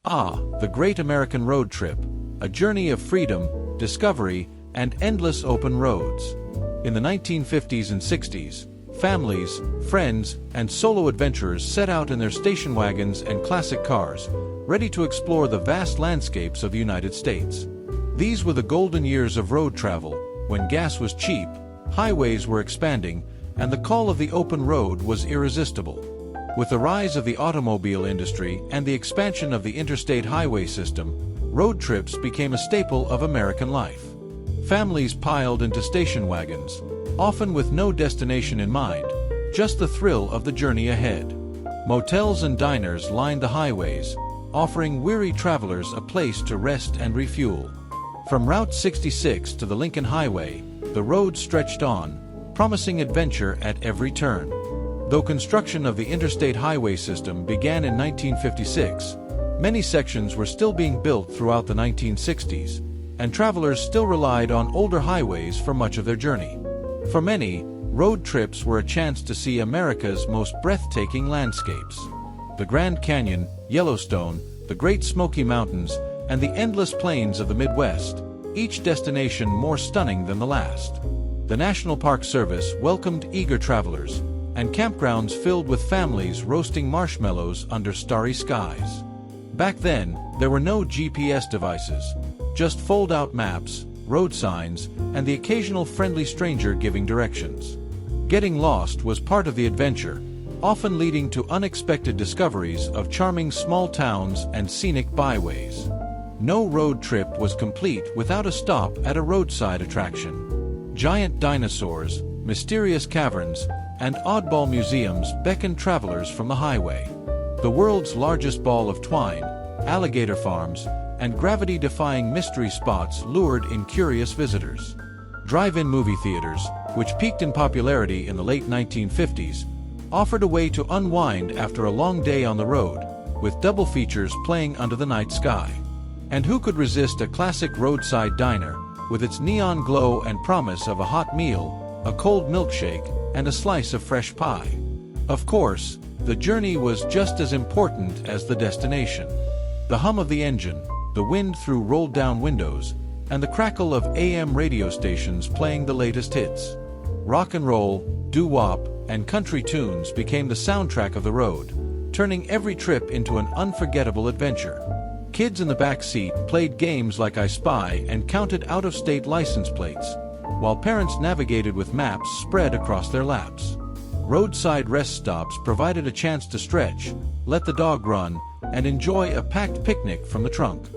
Ah, the Great American Road Trip, a journey of freedom, discovery, and endless open roads. In the 1950s and 60s, families, friends, and solo adventurers set out in their station wagons and classic cars, ready to explore the vast landscapes of the United States. These were the golden years of road travel, when gas was cheap, highways were expanding, and the call of the open road was irresistible. With the rise of the automobile industry and the expansion of the interstate highway system, road trips became a staple of American life. Families piled into station wagons, often with no destination in mind, just the thrill of the journey ahead. Motels and diners lined the highways, offering weary travelers a place to rest and refuel. From Route 66 to the Lincoln Highway, the road stretched on, promising adventure at every turn. Though construction of the interstate highway system began in 1956, many sections were still being built throughout the 1960s, and travelers still relied on older highways for much of their journey. For many, road trips were a chance to see America's most breathtaking landscapes. The Grand Canyon, Yellowstone, the Great Smoky Mountains, and the endless plains of the Midwest, each destination more stunning than the last. The National Park Service welcomed eager travelers, and campgrounds filled with families roasting marshmallows under starry skies. Back then, there were no GPS devices, just fold-out maps, road signs, and the occasional friendly stranger giving directions. Getting lost was part of the adventure, often leading to unexpected discoveries of charming small towns and scenic byways. No road trip was complete without a stop at a roadside attraction. Giant dinosaurs, mysterious caverns, and oddball museums beckoned travelers from the highway. The world's largest ball of twine, alligator farms, and gravity-defying mystery spots lured in curious visitors. Drive-in movie theaters, which peaked in popularity in the late 1950s, offered a way to unwind after a long day on the road, with double features playing under the night sky. And who could resist a classic roadside diner, with its neon glow and promise of a hot meal, a cold milkshake, and a slice of fresh pie? Of course, the journey was just as important as the destination. The hum of the engine, the wind through rolled-down windows, and the crackle of AM radio stations playing the latest hits. Rock and roll, doo-wop, and country tunes became the soundtrack of the road, turning every trip into an unforgettable adventure. Kids in the back seat played games like I Spy and counted out-of-state license plates, while parents navigated with maps spread across their laps. Roadside rest stops provided a chance to stretch, let the dog run, and enjoy a packed picnic from the trunk.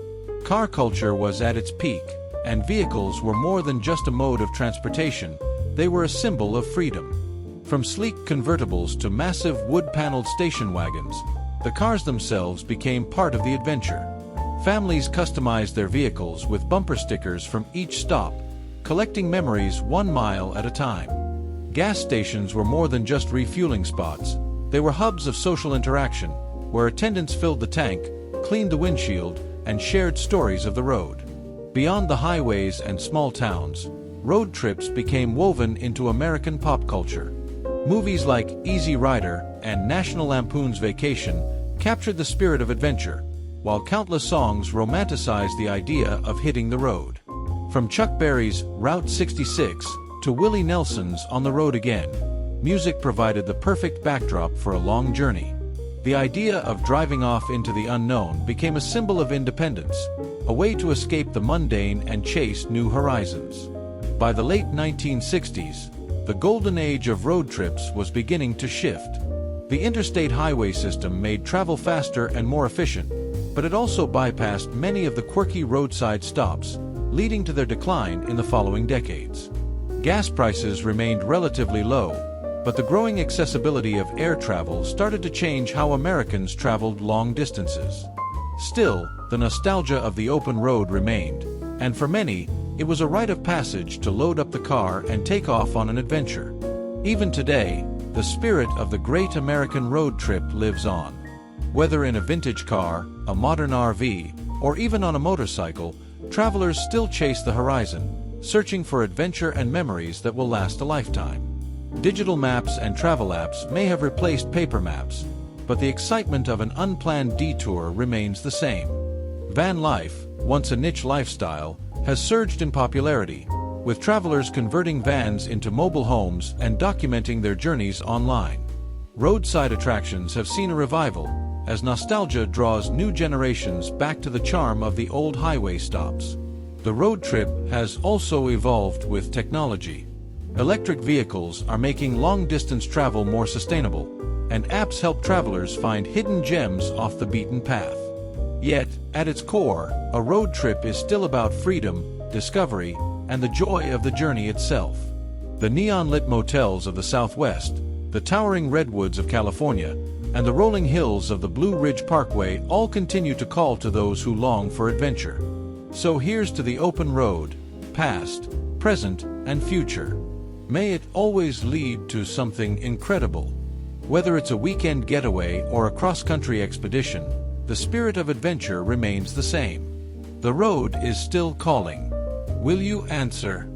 Car culture was at its peak, and vehicles were more than just a mode of transportation, they were a symbol of freedom. From sleek convertibles to massive wood-paneled station wagons, the cars themselves became part of the adventure. Families customized their vehicles with bumper stickers from each stop, collecting memories 1 mile at a time. Gas stations were more than just refueling spots. They were hubs of social interaction, where attendants filled the tank, cleaned the windshield, and shared stories of the road. Beyond the highways and small towns, road trips became woven into American pop culture. Movies like Easy Rider and National Lampoon's Vacation captured the spirit of adventure, while countless songs romanticized the idea of hitting the road. From Chuck Berry's Route 66 to Willie Nelson's On the Road Again, music provided the perfect backdrop for a long journey. The idea of driving off into the unknown became a symbol of independence, a way to escape the mundane and chase new horizons. By the late 1960s, the golden age of road trips was beginning to shift. The interstate highway system made travel faster and more efficient, but it also bypassed many of the quirky roadside stops, leading to their decline in the following decades. Gas prices remained relatively low, but the growing accessibility of air travel started to change how Americans traveled long distances. Still, the nostalgia of the open road remained, and for many, it was a rite of passage to load up the car and take off on an adventure. Even today, the spirit of the great American road trip lives on. Whether in a vintage car, a modern RV, or even on a motorcycle, travelers still chase the horizon, searching for adventure and memories that will last a lifetime. Digital maps and travel apps may have replaced paper maps, but the excitement of an unplanned detour remains the same. Van life, once a niche lifestyle, has surged in popularity, with travelers converting vans into mobile homes and documenting their journeys online. Roadside attractions have seen a revival, as nostalgia draws new generations back to the charm of the old highway stops. The road trip has also evolved with technology. Electric vehicles are making long-distance travel more sustainable, and apps help travelers find hidden gems off the beaten path. Yet, at its core, a road trip is still about freedom, discovery, and the joy of the journey itself. The neon-lit motels of the Southwest, the towering redwoods of California, and the rolling hills of the Blue Ridge Parkway all continue to call to those who long for adventure. So here's to the open road, past, present, and future. May it always lead to something incredible. Whether it's a weekend getaway or a cross-country expedition, the spirit of adventure remains the same. The road is still calling. Will you answer?